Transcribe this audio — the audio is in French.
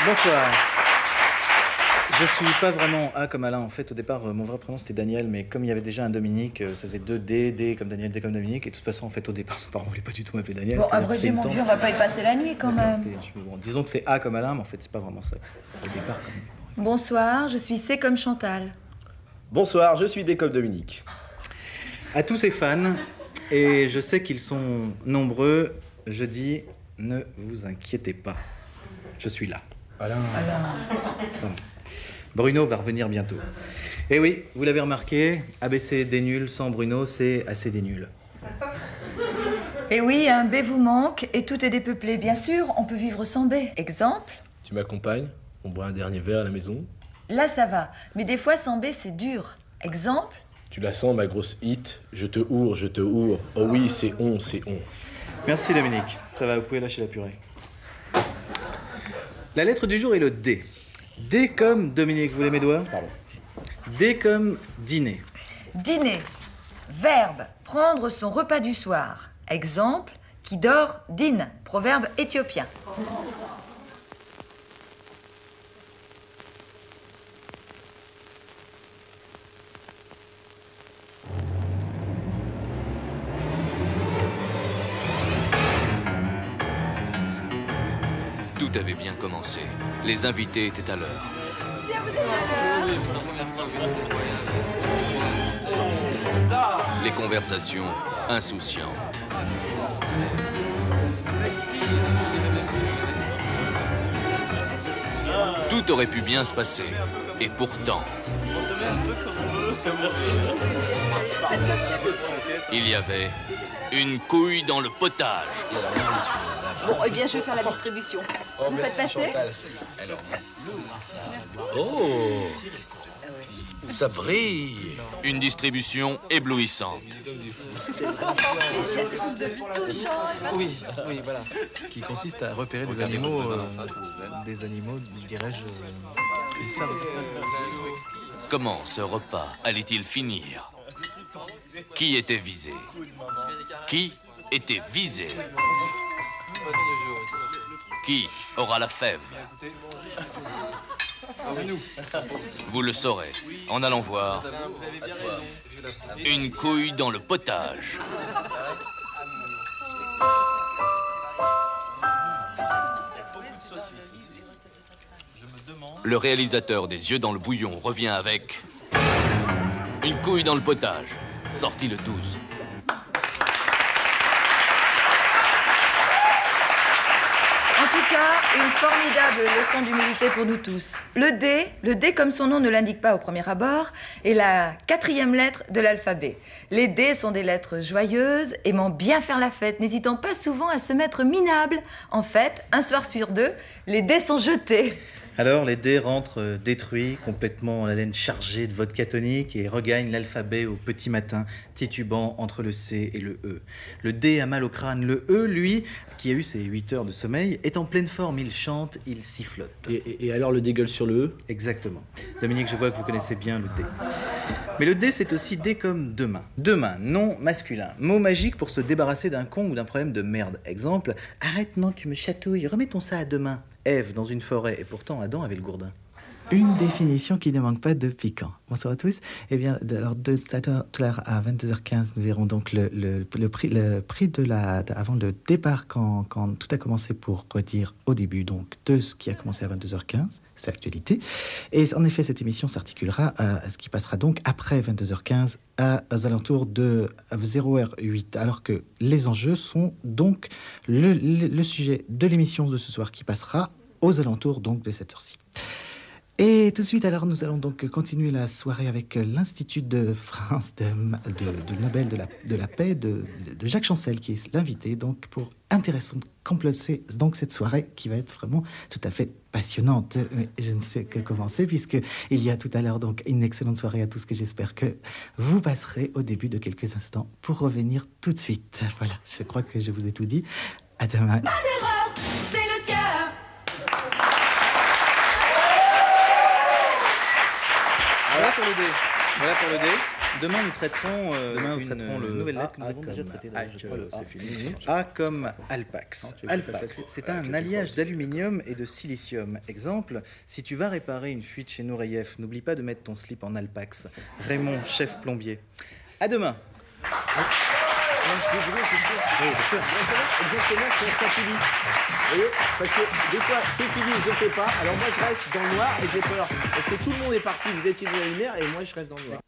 Bonsoir. Je suis pas vraiment A comme Alain. En fait, au départ, mon vrai prénom c'était Daniel, mais comme il y avait déjà un Dominique, ça faisait 2 D, D comme Daniel, D comme Dominique. Et de toute façon, en fait, au départ, mes parents voulaient pas du tout m'appeler Daniel. Bon, abrégé, mon vieux, on va pas y passer la nuit quand même. Bon, disons que c'est A comme Alain, mais en fait, c'est pas vraiment ça. Au départ, quand même. Bonsoir, je suis C comme Chantal. Bonsoir, je suis D comme Dominique. À tous ces fans, et je sais qu'ils sont nombreux, je dis ne vous inquiétez pas. Je suis là. Alain. Pardon. Bruno va revenir bientôt. Et oui, vous l'avez remarqué, ABC des nuls sans Bruno, c'est assez des nuls. Et oui, un B vous manque et tout est dépeuplé. Bien sûr, on peut vivre sans B. Exemple, Tu m'accompagnes? On boit un dernier verre à la maison? là ça va. Mais des fois, sans B, c'est dur. Exemple, Tu la sens, ma grosse hit? Je te hourre, je te hourre. Oh oui, c'est on, c'est on. Merci Dominique, ça va, vous pouvez lâcher la purée. La lettre du jour est le D. D comme Dominique, vous voulez mes doigts? Pardon. D comme dîner. dîner. Verbe, prendre son repas du soir. Exemple, qui dort, dîne. Proverbe éthiopien. Tout avait bien commencé. Les invités étaient à l'heure. Tiens, vous êtes à l'heure. Les conversations insouciantes. Tout aurait pu bien se passer. Et pourtant... il y avait une couille dans le potage. Bon, eh bien, je vais faire la distribution. Vous faites passer? Oh, ça brille. Une distribution éblouissante. Oui, voilà. Qui consiste à repérer des animaux, dirais-je, disparus. Comment ce repas allait-il finir? Qui était visé? Qui était visé? Qui aura la fève? Vous le saurez en allant voir une couille dans le potage. Le réalisateur des Yeux dans le bouillon revient avec une couille dans le potage, sorti le 12. En tout cas, une formidable leçon d'humilité pour nous tous. Le D, comme son nom ne l'indique pas au premier abord, est la 4e lettre de l'alphabet. Les D sont des lettres joyeuses, aimant bien faire la fête, n'hésitant pas souvent à se mettre minables. En fait, un soir sur 2, les D sont jetés. Alors, les dés rentrent détruits, complètement la laine chargée de vodka tonique et regagnent l'alphabet au petit matin, titubant entre le C et le E. Le D a mal au crâne. Le E, lui, qui a eu ses 8 heures de sommeil, est en pleine forme. Il chante, il sifflote. Et alors le dégueule sur le E? Exactement. Dominique, je vois que vous connaissez bien le D. Mais le D, c'est aussi D comme demain. Demain, nom masculin. Mot magique pour se débarrasser d'un con ou d'un problème de merde. Exemple, arrête, non, tu me chatouilles, remettons ça à demain. Ève dans une forêt, et pourtant Adam avait le gourdin. Une définition qui ne manque pas de piquant. Bonsoir à tous. Eh bien, tout à l'heure à 22h15, nous verrons donc le prix avant le départ, quand tout a commencé pour redire au début donc de ce qui a commencé à 22h15, c'est l'actualité. Et en effet, cette émission s'articulera à ce qui passera donc après 22h15 aux alentours de 0h08, alors que les enjeux sont donc le sujet de l'émission de ce soir qui passera aux alentours donc de cette heure-ci. Et tout de suite, alors, nous allons donc continuer la soirée avec l'Institut de France de Nobel de la paix de Jacques Chancel, qui est l'invité, donc, pour intéressant compléter donc cette soirée qui va être vraiment tout à fait passionnante. Mais je ne sais que commencer, puisqu'il y a tout à l'heure donc une excellente soirée à tous que j'espère que vous passerez au début de quelques instants pour revenir tout de suite. Voilà, je crois que je vous ai tout dit. À demain. Pas d'erreur, c'est le sien. Voilà pour le dé. Voilà pour le dé. Demain, nous traiterons, le nouvelle A, lettre que nous A avons déjà comme traitée. Ike, Je crois, le A. c'est fini. A comme Alpax. Non, tu veux que je fasse Alpax, la- c'est un alliage d'aluminium et de silicium. Exemple, si tu vas réparer une fuite chez Nureyev, n'oublie pas de mettre ton slip en Alpax. Raymond, chef plombier. À demain. Exactement quand ça finit. Vous voyez? Parce que des fois, c'est fini, je fais pas. Alors moi, je reste dans le noir et j'ai peur. Parce que tout le monde est parti, vous étiez dans la lumière et moi, je reste dans le noir.